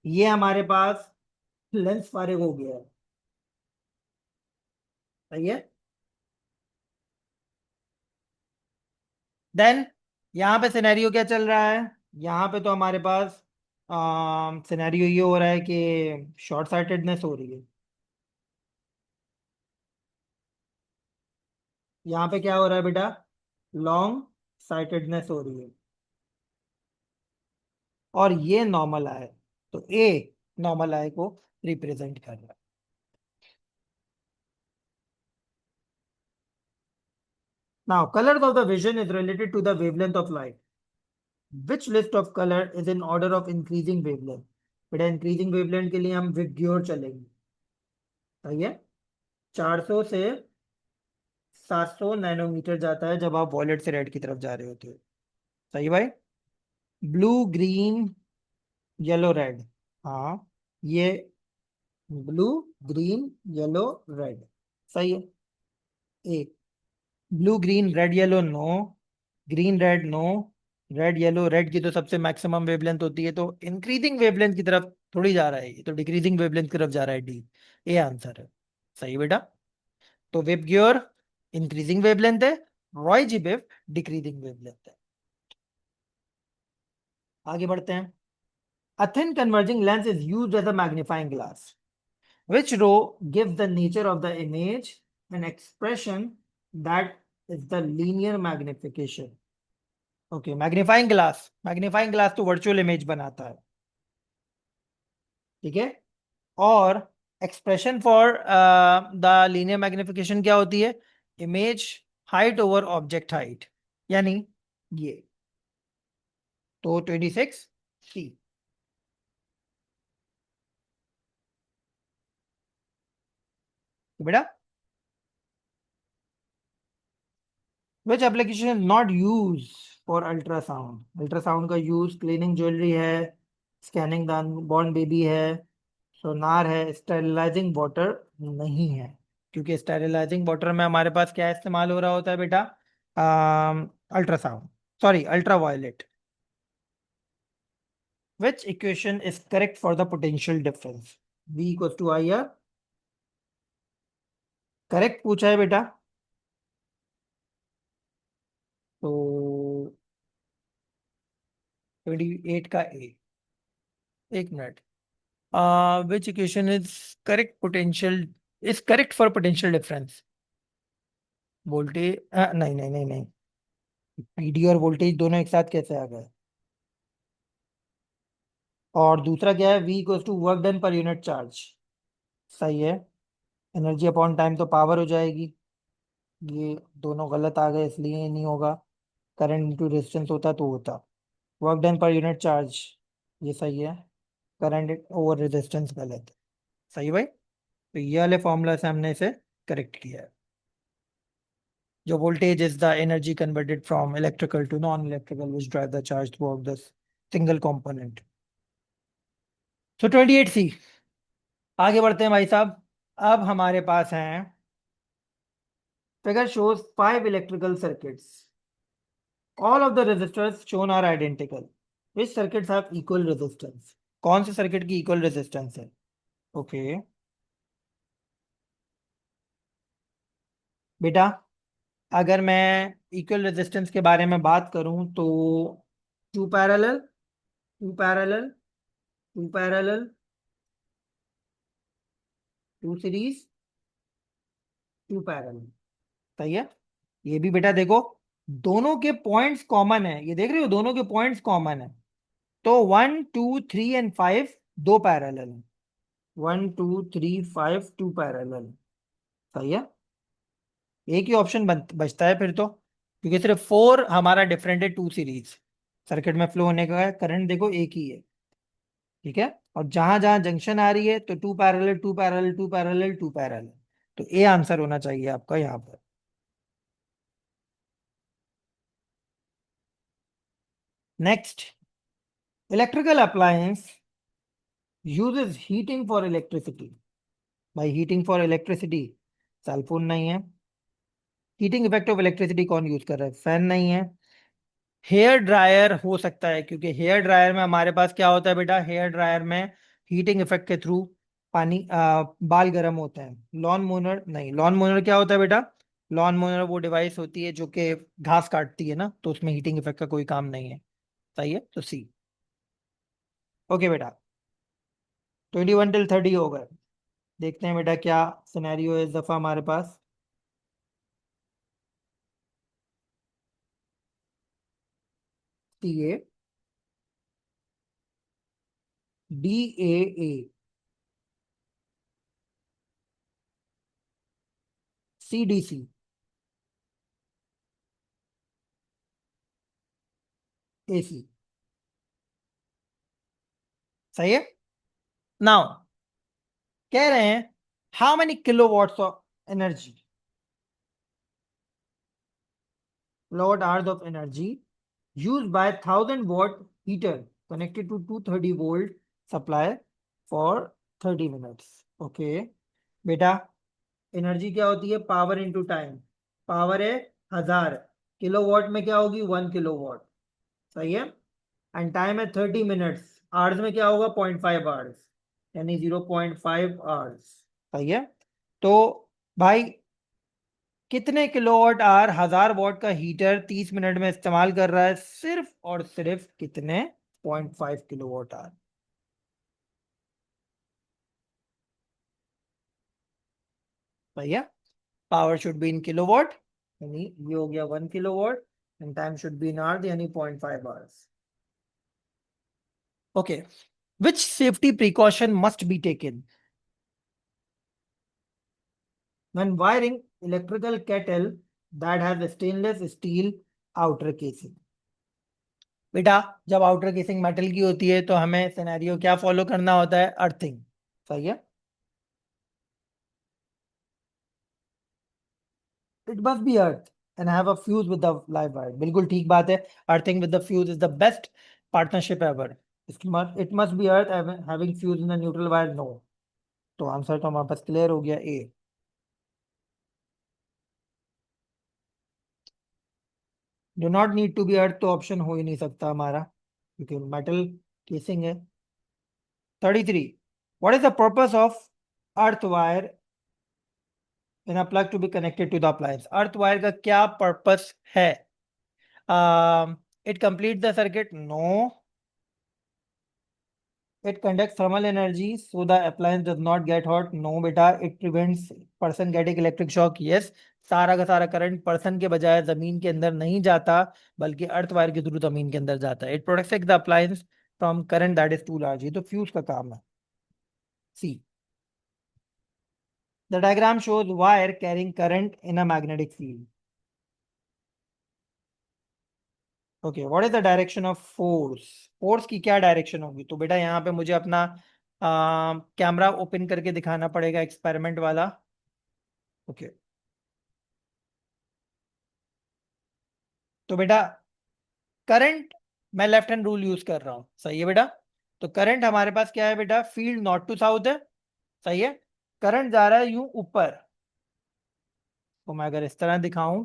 Speaker 1: ये हमारे पास लेंस फारिग हो गया है। सही है। देन यहाँ पे सिनेरियो क्या चल रहा है? यहाँ पे तो हमारे पास सिनेरियो ये हो रहा है कि शॉर्ट साइटेडनेस हो रही है। यहाँ पे क्या हो रहा है बेटा? लॉन्ग साइटेडनेस हो रही है। और ये नॉर्मल आई, तो ए नॉर्मल आई को रिप्रेजेंट कर रहा है। Now colours of the vision is related to the wavelength of light. Which list of colour is in order of increasing wavelength? बेटा इंक्रीजिंग वेवलेंथ के लिए हम विग्योर चलेंगे। सही है। 400 से 700 नैनोमीटर जाता है जब आप वॉलेट से रेड की तरफ जा रहे होते हो। सही भाई। Blue green yellow red. हाँ, ये ब्लू ग्रीन येलो रेड। सही है। A blue green red yellow no, green red no, red yellow. Red की तो सबसे मैक्सिमम वेवलेंथ होती है, तो इंक्रीजिंग वेवलेंथ की तरफ थोड़ी जा रहा है, ये तो डिक्रीजिंग वेवलेंथ की तरफ जा रहा है। डी ए आंसर है। सही बेटा। तो वेब गियर इंक्रीजिंग वेवलेंथ है, रॉय जी वेव डिक्रीजिंग वेवलेंथ है। आगे बढ़ते हैं। A thin converging lens is used as a magnifying glass. Which row gives the nature of the image an expression that is the linear magnification? Okay, magnifying glass तो virtual image बनाता है। ठीक है। और expression for the linear magnification क्या होती है? Image height over object height, यानी ये। तो 26 सी। बेटा which application not use for ultrasound? Ultrasound का यूज क्लीनिंग ज्वेलरी है, स्कैनिंग द बॉर्न बेबी है, सोनार है, स्टेरिलाइजिंग वाटर नहीं है। क्योंकि स्टेरिलाइजिंग वाटर में हमारे पास क्या इस्तेमाल हो रहा होता है बेटा? Ultrasound, sorry ultraviolet. Which equation is correct for the potential difference? V equal to I R. Correct पूछा है बेटा। तो 28 का ए। एक मिनट। Which equation is correct potential, is correct for potential difference? Voltage, नहीं नहीं नहीं नहीं, पीडी और वोल्टेज दोनों एक साथ कैसे आ गए? और दूसरा क्या है? V equal to work done per unit charge. सही है। एनर्जी अपॉन टाइम तो पावर हो जाएगी। ये दोनों गलत आ गए, इसलिए ये नहीं होगा। करंट इंटू रेजिस्टेंस होता तो होता। Work done per unit charge, ये सही है। करंट ओवर रेजिस्टेंस गलत है। सही भाई, तो ये वाले फॉर्मूला से हमने इसे करेक्ट किया है। जो voltage is the energy converted from electrical to non electrical which drive the charge throughout the single component. So 28C। आगे बढ़ते हैं भाई साहब। अब हमारे पास हैं, figure shows 5 electrical circuits, all of the resistors shown are identical, which circuits have equal resistance? कौन से सर्किट की इक्वल रेजिस्टेंस है? ओके बेटा, अगर मैं इक्वल रेजिस्टेंस के बारे में बात करूं तो two parallel, two parallel, two parallel, two series, two parallel. सही है। ये भी बेटा देखो, दोनों के पॉइंट्स कॉमन है, ये देख रहे हो दोनों के पॉइंट्स कॉमन है। तो 1 2 3 एंड 5 दो पैरेलल है। 1 2 3 5 टू पैरेलल। सही है। एक ही ऑप्शन बचता है फिर तो, क्योंकि सिर्फ 4 हमारा डिफरेंट है, टू सीरीज। सर्किट में फ्लो होने का करंट देखो एक ही है। ठीक है। और जहां जहां जंक्शन आ रही है तो two parallel, two parallel, two parallel, two parallel. तो ए आंसर होना चाहिए आपका यहाँ पर। Next, electrical appliance uses heating for electricity। भाई हीटिंग फॉर इलेक्ट्रिसिटी सेलफोन नहीं है। हीटिंग इफेक्ट ऑफ इलेक्ट्रिसिटी कौन यूज कर रहा है? फैन नहीं है। हेयर ड्रायर हो सकता है, क्योंकि हेयर ड्रायर में हमारे पास क्या होता है बेटा, हेयर ड्रायर में हीटिंग इफेक्ट के थ्रू पानी बाल गर्म होते हैं। लॉन मोनर नहीं। लॉन मोनर क्या होता है बेटा? लॉन मोनर वो डिवाइस होती है जो कि घास काटती है ना, तो उसमें हीटिंग इफेक्ट का कोई काम नहीं है। सही है, तो सी। ओके बेटा, 21 till 30 हो गए। देखते हैं बेटा क्या सिनेरियो है इस दफा हमारे पास। T A, D A, C D C, A C. सही है। नाउ कह रहे हैं how many kilowatts of energy, kilowatt hours of energy used by 1000 watt heater connected to 230 volt supply for 30 minutes। Okay बेटा, energy क्या होती है? Power into time. Power है 1000, किलोवाट में क्या होगी? 1 किलोवाट। सही है। एंड टाइम है 30 मिनट्स, आवर्स में क्या होगा? 0.5 आवर्स, यानी 0.5 आवर्स। सही है। तो भाई कितने किलोवाट आवर 1000 वॉट का हीटर 30 मिनट में इस्तेमाल कर रहा है? सिर्फ और सिर्फ कितने? 0.5 किलोवाट आवर। भैया, power should be in kilowatt, यानी ये हो गया 1 kilowatt, and time should be in hour, यानी 0.5 hours. Okay, which safety precaution must be taken when wiring electrical kettle that has a stainless steel outer casing? बेटा, जब outer casing metal की होती है तो हमें सिनेरियो क्या फॉलो करना होता है? अर्थिंग। सही है। It must be earth and have a fuse with the live wire. बिल्कुल ठीक बात है। Earthing with the fuse is the best partnership ever. It must be earth having fuse in the neutral wire. No. तो answer तो हमारे पास clear हो गया, A. Do not need to be earth तो ऑप्शन हो ही नहीं सकता हमारा, क्योंकि मेटल केसिंग है। 33, what is the purpose of earth wire in a plug to be connected to the appliance? Earth wire का क्या पर्पस है? It complete the circuit? No. It conducts thermal energy so the appliance does not get hot. No बेटा, it prevents person getting electric shock. Yes, सारा का सारा current person के बजाय जमीन के अंदर नहीं जाता, बल्कि अर्थ वायर के थ्रू जमीन के अंदर जाता है। It protects the appliance from current that is too large. ये तो फ्यूज का काम है। C. The diagram shows wire carrying current in a magnetic field. Okay, what is the direction of force? Force की क्या डायरेक्शन होगी? तो बेटा यहाँ पे मुझे अपना कैमरा ओपन करके दिखाना पड़ेगा एक्सपेरिमेंट वाला। ओके, तो बेटा करंट, मैं लेफ्ट हैंड रूल यूज कर रहा हूं, सही है बेटा। तो करंट हमारे पास क्या है बेटा, फील्ड नॉर्थ टू साउथ है, सही है। करंट जा रहा है यूं ऊपर, तो मैं अगर इस तरह दिखाऊं,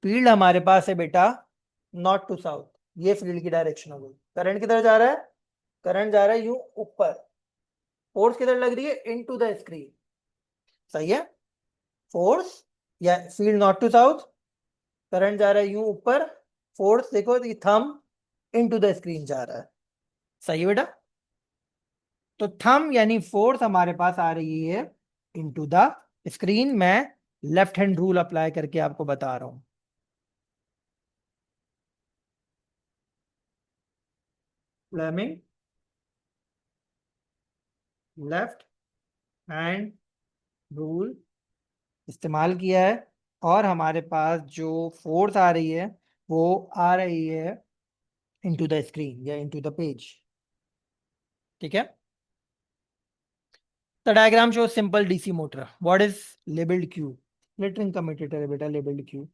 Speaker 1: फील्ड हमारे पास है बेटा नॉर्थ टू साउथ, ये फील्ड की डायरेक्शन हो गई। करंट किधर जा रहा है, करंट जा रहा है यूं ऊपर, फोर्स किधर लग रही है, इनटू द स्क्रीन, सही है। फोर्स या field north to south, current जा रहा है यूं ऊपर, फोर्स देखो थंब इनटू द स्क्रीन जा रहा है, सही है बेटा। तो थंब यानी फोर्स हमारे पास आ रही है इनटू द स्क्रीन। मैं लेफ्ट हैंड रूल अप्लाई करके आपको बता रहा हूं। फ्लेमिंग लेफ्ट हैंड रूल इस्तेमाल किया है, और हमारे पास जो फोर्स आ रही है वो आ रही है इनटू द स्क्रीन या इनटू द पेज, ठीक है। The diagram shows simple DC motor, what is labelled Q, littering commutator है बेटा labelled Q.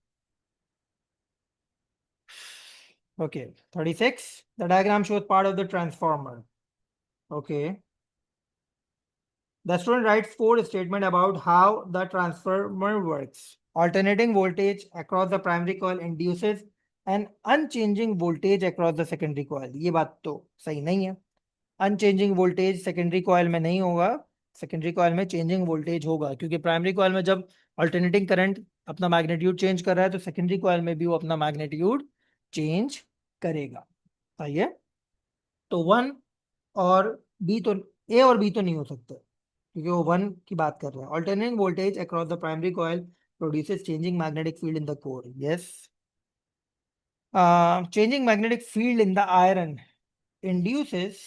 Speaker 1: Okay, 36, the diagram shows part of the transformer. Okay, the student writes four statements about how the transformer works. Alternating voltage across the primary coil induces an unchanging voltage across the secondary coil. ये बात तो सही नहीं है। Unchanging voltage secondary coil में नहीं होगा, secondary coil में चेंजिंग वोल्टेज होगा, क्योंकि प्राइमरी कॉइल में जब अल्टरनेटिंग करंट अपना मैग्नीट्यूड चेंज कर रहा है, तो सेकेंडरी कॉइल में भी वो अपना मैग्नीट्यूड चेंज करेगा, सही है। तो वन और बी तो, ए और बी तो नहीं हो सकते, क्योंकि वो वन की बात कर रहे हैं। Alternating voltage across the primary coil produces changing magnetic field in the core, yes. Changing magnetic field in the iron induces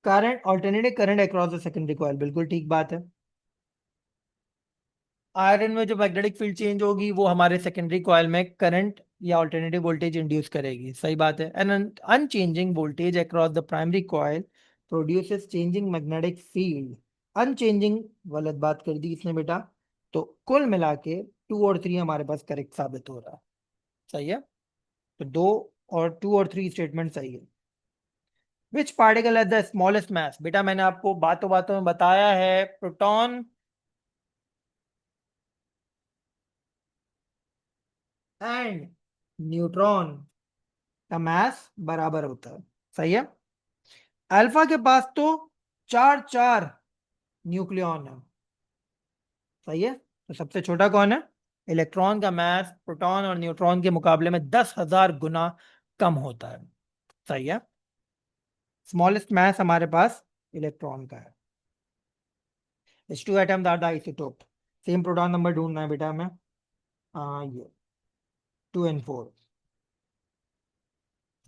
Speaker 1: current, alternating current across the secondary coil, बिल्कुल ठीक बात है। आयरन में जो मैग्नेटिक फील्ड चेंज होगी वो हमारे secondary coil में करंट या ऑल्टरनेटिव वोल्टेज इंड्यूस करेगी, सही बात है। And unchanging voltage across the primary coil produces changing magnetic field, unchanging गलत बात कर दी इसने बेटा। तो कुल मिला के 2 और 3 हमारे पास करेक्ट साबित हो रहा है, सही है। तो 2 और 3 स्टेटमेंट सही है। Which particle has the smallest mass, बेटा मैंने आपको बातों बातों में बताया है, प्रोटॉन एंड न्यूट्रॉन का मास बराबर होता है, सही है। अल्फा के पास तो चार चार न्यूक्लियॉन है, सही है। तो सबसे छोटा कौन है, इलेक्ट्रॉन का मास प्रोटॉन और न्यूट्रॉन के मुकाबले में 10,000 गुना कम होता है, सही है। स्मॉलेस्ट मास हमारे पास इलेक्ट्रॉन का है। H2 atoms are the isotope, same proton number ढूंढना है बेटा हमें। ये 2 and 4,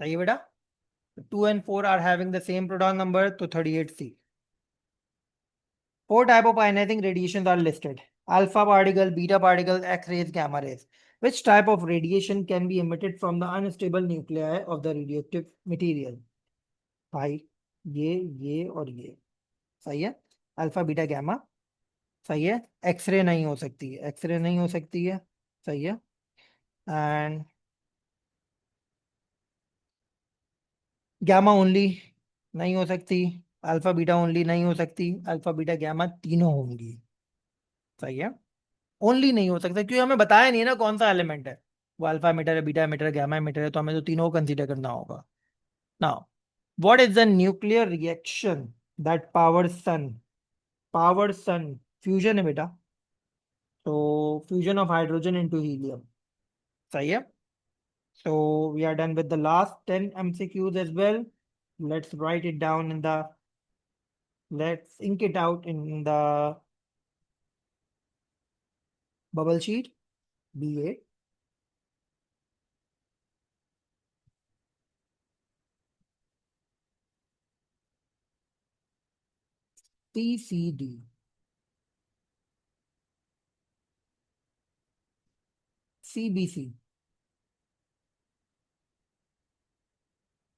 Speaker 1: सही है बेटा। 2 and 4 are having the same proton number, तो 38C। Four type of ionizing radiations are listed: alpha particle, beta particle, X-rays, gamma rays. Which type of radiation can be emitted from the unstable nuclei of the radioactive material? भाई ये और ये, सही है। Alpha beta gamma, सही है। X ray नहीं हो सकती है, एक्सरे नहीं हो सकती है, सही है। एंड गैमा ओनली नहीं हो सकती, अल्फा बीटा ओनली नहीं हो सकती, अल्फा बीटा गैमा तीनों होंगी, सही है। ओनली नहीं हो सकता क्योंकि हमें बताया नहीं है ना कौन सा एलिमेंट है, वो अल्फा मीटर है, बीटा मीटर है, गामा मीटर है, तो हमें तो तीनों को कंसीडर करना होगा। Now what is the nuclear reaction that power sun, fusion है बेटा, तो fusion of hydrogen into helium, सही है। so we are done with the last 10 MCQs as well. Let's write it down in the, let's ink it out in the bubble sheet. BA CCD CBC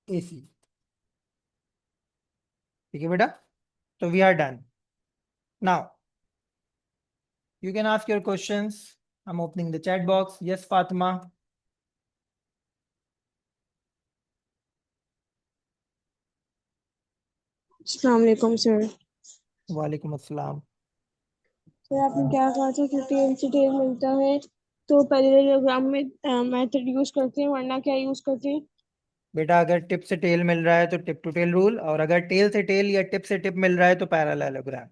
Speaker 1: AC, ठीक है बेटा, तो we are done now. You can ask your questions. I'm opening the chat box. Yes, Fatima.
Speaker 2: अस्सलाम वालेकुम sir.
Speaker 1: Walaikum assalam.
Speaker 2: Sir आपने क्या कहा था कि टेल से टेल मिलता है तो पैरेललोग्राम में मेथड यूज करते हैं, वरना क्या यूज करते हैं?
Speaker 1: बेटा अगर टिप से टेल मिल रहा है तो टिप टू टेल रूल, और अगर टेल से टेल या टिप से टिप मिल रहा है तो पैरेललोग्राम।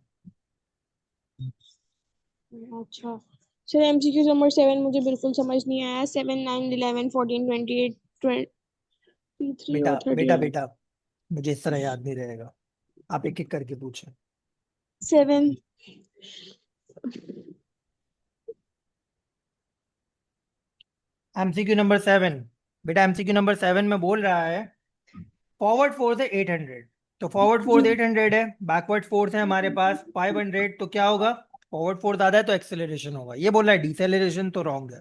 Speaker 2: अच्छा सर, एमसीक्यू नंबर 7 मुझे बिल्कुल समझ नहीं आया। 7, 9, 11, 14, 28, 23
Speaker 1: बेटा
Speaker 2: और
Speaker 1: बेटा
Speaker 2: 38।
Speaker 1: बेटा, मुझे इस तरह याद नहीं रहेगा, आप एक एक करके पूछें।
Speaker 2: 7।
Speaker 1: MCQ number 7। बेटा एमसीक्यू नंबर 7 में बोल रहा है फॉरवर्ड फोर्स है 800, तो फॉरवर्ड
Speaker 2: जी।
Speaker 1: फोर्स 800 है, बैकवर्ड फोर्स है हमारे पास 500, तो क्या होगा? फॉरवर्ड फोर्स ज्यादा है तो एक्सेलरेशन होगा। ये बोल रहा है डिसेलरेशन, तो रॉन्ग है।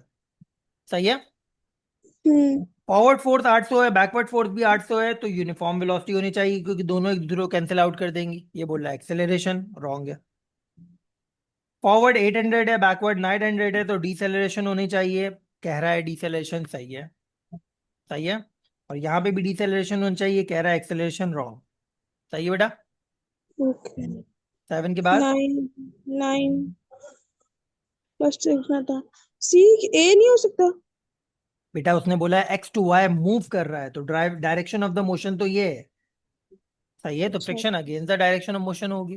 Speaker 1: सही है।
Speaker 2: हम्म।
Speaker 1: फॉरवर्ड फोर्स 800 है, बैकवर्ड फोर्स भी 800 है, तो यूनिफॉर्म वेलोसिटी होनी चाहिए क्योंकि दोनों एक दूसरे को कैंसिल आउट कर देंगी। ये बोल रहा है एक्सेलरेशन, रॉन्ग है। फॉरवर्ड 800 है, बैकवर्ड 900 है, तो डिसेलरेशन होनी चाहिए, कह रहा है डिसेलरेशन सही है। सही है। और यहाँ पे भी डिसेलरेशन होनी चाहिए, कह रहा है एक्सेलरेशन, रॉन्ग। सही है बेटा।
Speaker 2: ओके।
Speaker 1: 7 के बाद
Speaker 2: 9, 9 फर्स्ट देखना था। सी ए नहीं हो सकता?
Speaker 1: बेटा उसने बोला है एक्स टू वाई मूव कर रहा है, तो drive direction of the motion तो ये है। सही है, तो
Speaker 2: अच्छा।
Speaker 1: Friction against the direction of motion होगी।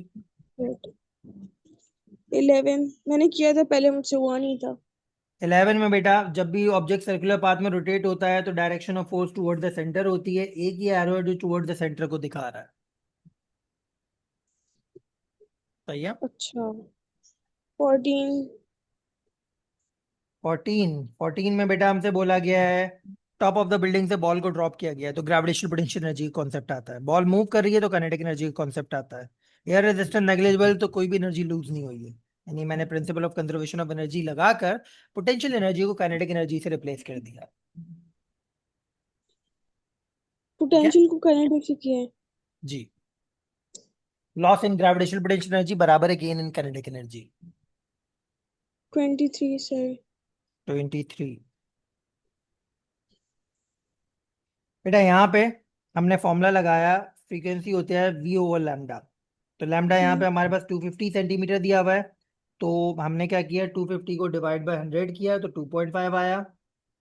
Speaker 2: 11 मैंने किया था पहले, मुझसे हुआ नहीं था।
Speaker 1: 11 में बेटा जब भी ऑब्जेक्ट सर्कुलर पाथ में रोटेट होता है तो direction of force toward the centre होती है, एक ही एरो है जो टुवर्ड द सेंटर को दिखा रहा है। सही है।
Speaker 2: अच्छा। 14।
Speaker 1: 14 में बेटा हमसे बोला गया है टॉप ऑफ द बिल्डिंग से बॉल को ड्रॉप किया गया है, तो ग्रेविटेशनल पोटेंशियल एनर्जी का कॉन्सेप्ट आता है। बॉल मूव कर रही है तो काइनेटिक एनर्जी का कॉन्सेप्ट आता है। एयर रेजिस्टेंस नेग्लिजिबल, तो कोई भी एनर्जी लूज नहीं हुई है, यानी मैंने principal of conservation of energy लगाकर पोटेंशियल एनर्जी को काइनेटिक एनर्जी से रिप्लेस कर दिया। ठीक है
Speaker 2: पोटेंशियल को कनेक्ट से किया है।
Speaker 1: जी। Loss in gravitational potential energy बराबर है gain in kinetic energy.
Speaker 2: 23 sir.
Speaker 1: 23। बेटा यहाँ पे हमने फॉर्मूला लगाया, फ्रीक्वेंसी होती है वी ओवर लैम्डा, तो लैम्डा यहाँ पे हमारे पास 250 सेंटीमीटर दिया हुआ है, तो हमने क्या किया, 250 को डिवाइड बाय 100 किया तो 2.5 आया,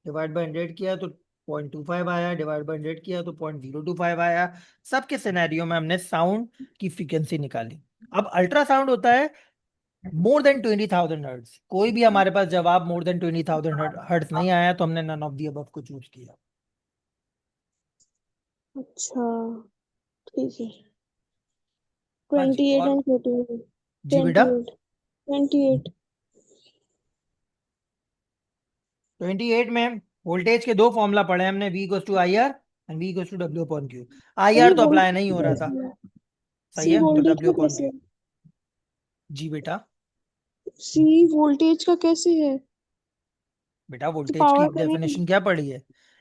Speaker 1: डिवाइड बाय 100 किया तो 0.25 आया, डिवाइड बाय 100 किया तो 0.025 आया। सबके सिनेरियो में हमने साउंड की फ्रीक्वेंसी निकाली। अब अल्ट्रासाउंड होता है मोर देन 20,000 हर्ट्ज, कोई भी हमारे पास जवाब मोर देन 20,000 हर्ट्ज नहीं आया, तो हमने नन ऑफ दी अबव को चूज किया।
Speaker 2: अच्छा ठीक है।
Speaker 1: हाँ जी,
Speaker 2: 28
Speaker 1: और
Speaker 2: एंड 14।
Speaker 1: जी बेटा
Speaker 2: 28। 28।
Speaker 1: 28 में वोल्टेज के दो फॉर्मूला पढ़े हमने, V equals to I R and V equals to W upon Q. I
Speaker 2: sir ये
Speaker 1: आर तो अप्लाई
Speaker 2: वोल्टेज
Speaker 1: नहीं
Speaker 2: का
Speaker 1: हो रहा था।
Speaker 2: कैसे है?
Speaker 1: सही
Speaker 2: सी
Speaker 1: है, तो
Speaker 2: वोल्टेज
Speaker 1: डब्ल्यू
Speaker 2: का
Speaker 1: अपॉन
Speaker 2: कैसे
Speaker 1: क्यू।
Speaker 2: है?
Speaker 1: जी बेटा।
Speaker 2: सी वोल्टेज का कैसे है?
Speaker 1: बेटा
Speaker 2: तो
Speaker 1: वोल्टेज की
Speaker 2: पावर का नहीं?
Speaker 1: डेफिनेशन क्या पढ़ी है?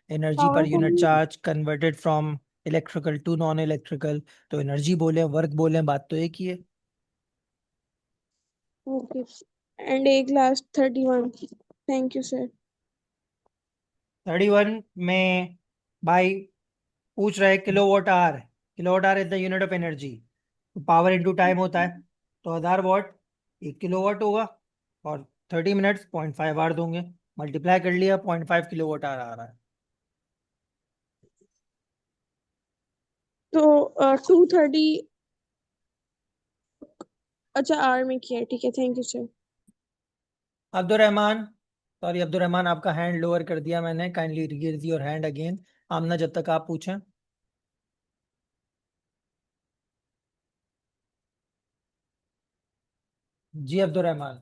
Speaker 1: एनर्जी
Speaker 2: पावर
Speaker 1: पर
Speaker 2: का
Speaker 1: यूनिट
Speaker 2: नहीं?
Speaker 1: Charge converted from electrical to non electrical, तो एनर्जी बोले वर्क बोले बात तो एक ही है।
Speaker 2: ओके। एंड एक लास्ट 31। Thank you sir.
Speaker 1: 31 में भाई पूछ रहे kilowatt hour, kilowatt hour is the unit of energy, तो पावर इनटू टाइम होता है, तो 1000 वाट 1 किलोवाट होगा, और 30 मिनट्स 0.5 आवर दोगे, मल्टीप्लाई कर लिया 0.5 किलोवाट आवर आ रहा है।
Speaker 2: तो 230। अच्छा आर में किया है, ठीक है, thank you sir.
Speaker 1: Abdul Rahman, sorry Abdul Rahman, आपका हैंड लोअर कर दिया मैंने, kindly raise your hand again. Aamna जब तक आप पूछें। जी अब्दुल रहमान।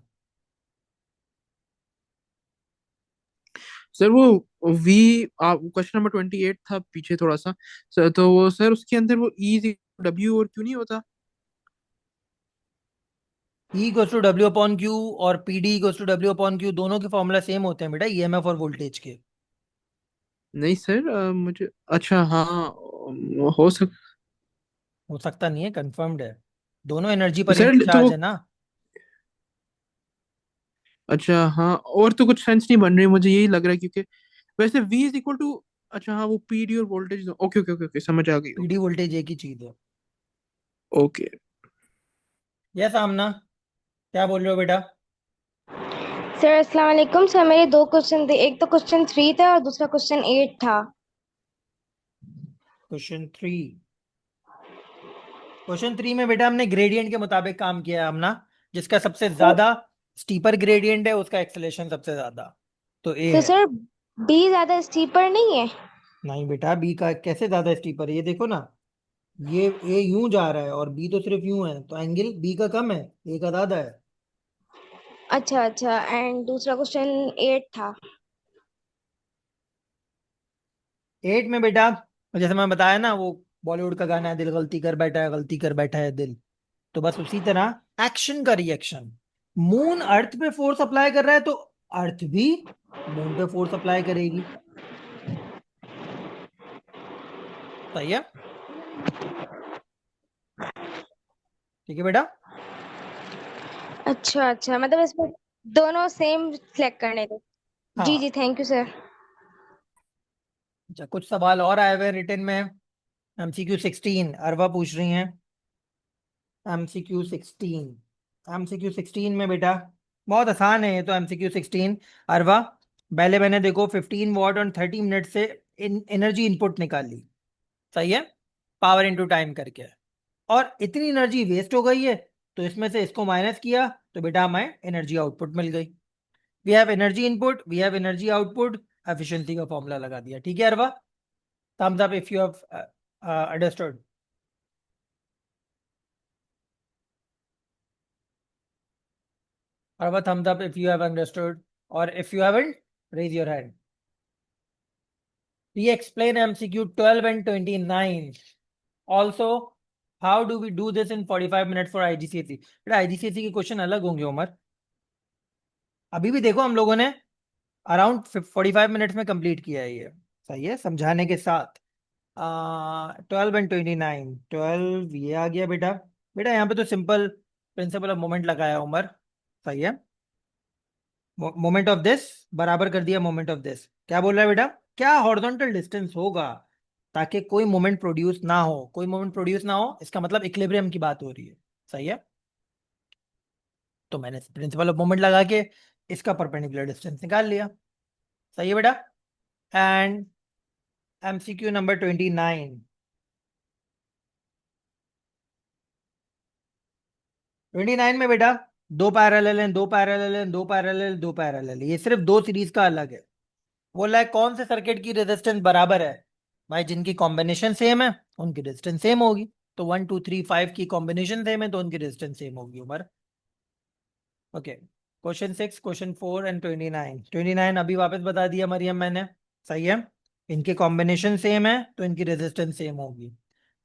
Speaker 3: सर वो वी क्वेश्चन नंबर 28 था पीछे थोड़ा सा। सर तो वो सर उसके अंदर वो ई डब्ल्यू और क्यों नहीं होता?
Speaker 1: E goes to W upon Q और P D goes to W upon Q, दोनों के फॉर्मूला सेम होते हैं बेटा, ईएमएफ और वोल्टेज के।
Speaker 3: नहीं सर, मुझे अच्छा हाँ हो सक
Speaker 1: हो सकता नहीं है, कंफर्म्ड है। दोनों एनर्जी
Speaker 3: तो
Speaker 1: पर
Speaker 3: सर
Speaker 1: इक्वल
Speaker 3: तो
Speaker 1: चार्ज
Speaker 3: वो,
Speaker 1: है ना।
Speaker 3: अच्छा हाँ, और तो कुछ सेंस नहीं बन रही, मुझे यही लग रहा है क्योंकि वैसे V इज इक्वल टू, अच्छा हाँ वो पीडी और voltage, okay okay okay okay, समझ आ गई,
Speaker 1: पीडी
Speaker 3: ओके
Speaker 1: वोल्टेज एक ही चीज है।
Speaker 3: ओके।
Speaker 1: यस आमना, क्या बोल रहे हो बेटा?
Speaker 4: सर अस्सलाम वालेकुम सर, मेरे दो क्वेश्चन थे, एक तो क्वेश्चन 3 था और दूसरा क्वेश्चन 8 था।
Speaker 1: क्वेश्चन 3। क्वेश्चन 3 में बेटा हमने ग्रेडियंट के मुताबिक काम किया है हमना। जिसका सबसे
Speaker 4: तो
Speaker 1: ज्यादा स्टीपर ग्रेडियंट है उसका एक्सेलेरेशन सबसे ज्यादा, तो ए
Speaker 4: तो
Speaker 1: है।
Speaker 4: सर बी ज्यादा स्टीपर नहीं है?
Speaker 1: नहीं बेटा, बी का कैसे ज्यादा स्टीपर है, ये देखो ना। ये ए यूं जा रहा है और बी तो सिर्फ यूं है, तो एंगल बी का कम है, ए का ज्यादा है।
Speaker 4: अच्छा अच्छा, एंड दूसरा क्वेश्चन 8 था।
Speaker 1: 8 में बेटा, जैसे मैं बताया ना, वो बॉलीवुड का गाना है, दिल गलती कर बैठा है, गलती कर बैठा है दिल। तो बस उसी तरह एक्शन का रिएक्शन। मून अर्थ पे फोर्स अप्लाई कर रहा है, तो अर्थ भी मून पे फोर्स अप्लाई करेगी। सही है। ठीक है बेटा।
Speaker 4: अच्छा अच्छा, मतलब इसमें दोनों सेम सिलेक्ट करने थे। जी
Speaker 1: हाँ।
Speaker 4: जी, थैंक यू सर।
Speaker 1: अच्छा, कुछ सवाल और आए हुए रिटर्न में। MCQ 16 अरवा पूछ रही हैं। MCQ 16, MCQ 16 में बेटा बहुत आसान है ये तो। MCQ 16 अरवा, पहले मैंने देखो 15 वॉट और 30 मिनट से एनर्जी इनपुट निकाल ली। सही है, पावर इनटू टाइम करके। और इतनी एनर्जी वेस्ट हो गई है, तो इसमें से इसको माइनस किया, तो बेटा हमें एनर्जी आउटपुट मिल गई। We have energy input, we have energy output, efficiency का फॉर्मूला लगा दिया। ठीक है Arwa, thumbs up if you have understood. Arwa thumbs up if you have understood, और if you haven't, raise your hand. We explain MCQ 12 and 29. Also, how do we do this in 45 minutes for IGCSE? बेटा IGCSE के question अलग होंगे उमर। अभी भी देखो हम लोगों ने अराउंड 45 मिनट्स में कंप्लीट किया है ये। सही है, समझाने के साथ। 12 and 29, 12 ये आ गया बेटा। बेटा यहाँ पे तो सिंपल प्रिंसिपल ऑफ मोमेंट लगाया उमर। सही है। मोमेंट ऑफ दिस बराबर कर दिया मोमेंट ऑफ दिस। क्या बोल रहा है बेटा? क्या हॉरिजॉन्टल डिस्टेंस होगा ताकि कोई मोमेंट प्रोड्यूस ना हो? कोई मोमेंट प्रोड्यूस ना हो इसका मतलब इक्विलिब्रियम की बात हो रही है। सही है, तो मैंने प्रिंसिपल ऑफ मोमेंट लगा के इसका परपेंडिकुलर डिस्टेंस निकाल लिया। सही है बेटा। And MCQ number 29। 29 में बेटा दो पैरेलल हैं, दो पैरेलल हैं, दो पैरेलल, दो पैरेलल, ये सिर्फ दो सीरीज का अलग है। बोला है कौन से सर्किट की रेजिस्टेंस बराबर है? भाई जिनकी कॉम्बिनेशन सेम है उनकी रेजिस्टेंस सेम होगी। तो 1 2 3 5 की कॉम्बिनेशन सेम है तो उनकी रेजिस्टेंस सेम होगी उमर। ओके। Question 6, question 4 and 29। 29 अभी वापस बता दिया मरियम मैंने। सही है, इनके कॉम्बिनेशन सेम है तो इनकी रेजिस्टेंस सेम होगी।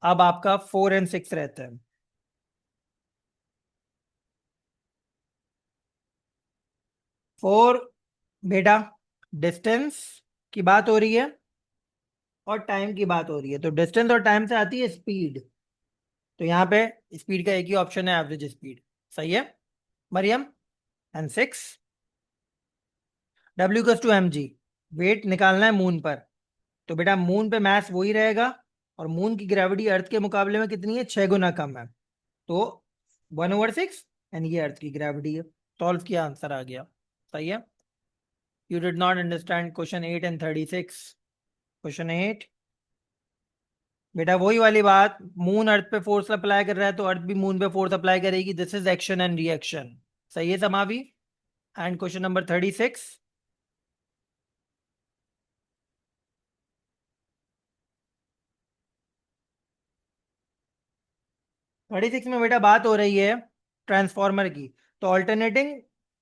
Speaker 1: अब आपका 4 एंड 6 रहता है। 4 बेटा डिस्टेंस की बात हो रही है और टाइम की बात हो रही है, तो डिस्टेंस और टाइम से आती है स्पीड। तो यहाँ पे स्पीड का एक ही ऑप्शन है, एवरेज स्पीड। सही है मरियम। एंड 6, W = mg, वेट निकालना है मून पर। तो बेटा मून पे मास वही रहेगा, और मून की ग्रेविटी अर्थ के मुकाबले में कितनी है? 6 गुना कम है। तो 1/6, एंड ये अर्थ की ग्रेविटी है। सॉल्व किया, आंसर आ गया। सही है। You did not understand question 8 and 36। Question 8 बेटा वही वाली बात, मून अर्थ पे फोर्स अप्लाई कर रहा है तो अर्थ भी मून पे फोर्स अप्लाई करेगी। This is action and reaction. सही है समावी। And question number 36। 36 में बेटा बात हो रही है ट्रांसफार्मर की। तो alternating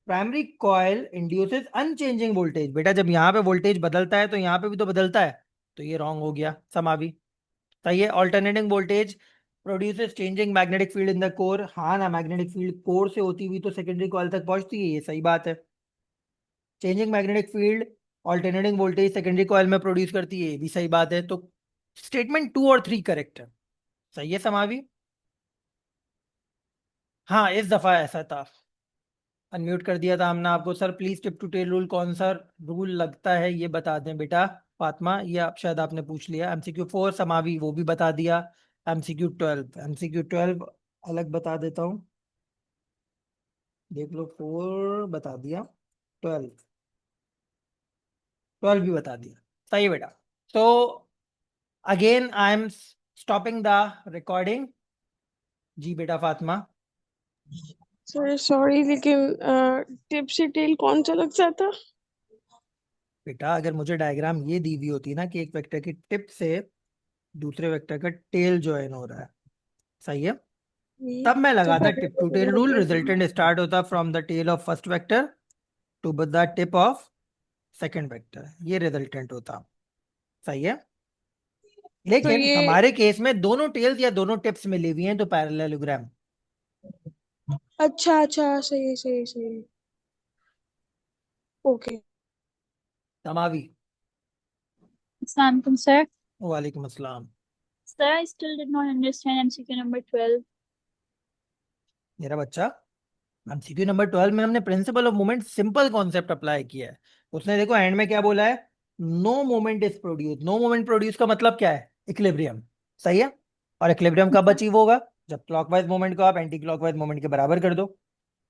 Speaker 1: primary coil induces unchanging voltage. बेटा जब यहाँ पे वोल्टेज बदलता है तो यहाँ पे भी तो बदलता है, तो ये रॉन्ग हो गया समावी। सही है, alternating voltage produces changing magnetic field in the core. हाँ ना, मैग्नेटिक फील्ड कोर से होती हुई तो सेकेंडरी कॉइल तक पहुंचती है, ये सही बात है। Changing magnetic field alternating voltage secondary coil में प्रोड्यूस करती है, ये भी सही बात है। तो स्टेटमेंट 2 और 3 करेक्ट है। सही है समावी। हाँ, इस दफा ऐसा था। अनम्यूट कर दिया था हमने आपको। Sir please tip to tail rule कौन सा रूल लगता है ये बता दें बेटा। फातिमा, ये आप शायद आपने पूछ लिया। MCQ 4 समावी वो भी बता दिया। MCQ 12 अलग बता देता हूँ, देख लो। 4 बता दिया, 12 12 भी बता दिया। सही है बेटा। तो again I am stopping the recording. जी बेटा फातिमा।
Speaker 2: सर सॉरी, लेकिन टिप से टेल कौन सा लग जाता?
Speaker 1: बेटा अगर मुझे डायग्राम ये दी हुई होती ना कि एक वेक्टर की टिप से दूसरे वेक्टर का टेल ज्वाइन हो रहा है, सही है, तब मैं
Speaker 2: तो
Speaker 1: लगाता टिप टू टेल रूल।
Speaker 2: पहले
Speaker 1: रिजल्टेंट स्टार्ट होता from the tail of first vector to the tip of second vector, ये रिजल्टेंट होता। सही है।
Speaker 2: तो
Speaker 1: लेकिन
Speaker 2: ये
Speaker 1: हमारे केस में दोनों टेल्स या दोनों टिप्स मिली हुई हैं, तो पैरेललोग्राम।
Speaker 2: अच्छा अच्छा, सही है सही है सही है। ओके।
Speaker 1: तमावी।
Speaker 5: Assalamualaikum, sir.
Speaker 1: वालेकुम अस्सलाम।
Speaker 5: Sir, I still did not understand MCQ number 12.
Speaker 1: मेरा बच्चा, MCQ नंबर 12 में हमने principle of moment simple concept apply किया है। उसने देखो एंड में क्या बोला है, no moment is produce. No moment produce का मतलब क्या है, इक्विलिब्रियम। सही है। और इक्विलिब्रियम कब अचीव होगा, जब क्लॉकवाइज मोमेंट को आप एंटी क्लॉकवाइज मोमेंट के बराबर कर दो।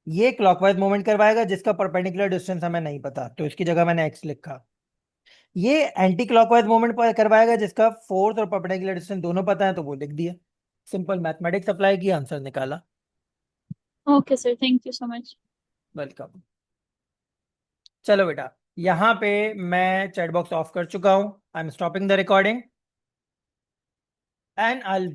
Speaker 1: ये क्लॉकवाइज मोमेंट करवाएगा जिसका परपेंडिकुलर डिस्टेंस हमें नहीं पता, तो इसकी जगह मैंने एक्स लिखा। ये एंटी क्लॉकवाइज मोमेंट करवाएगा जिसका फोर्स और परपेंडिकुलर डिस्टेंस दोनों पता है, तो वो लिख दिया। सिंपल मैथमेटिक्स अप्लाई किया, आंसर निकाला।
Speaker 5: Okay, sir. Thank you so much.
Speaker 1: Welcome. चलो बेटा, यहाँ पे मैं चैट बॉक्स ऑफ कर चुका हूँ। आई am stopping the recording and I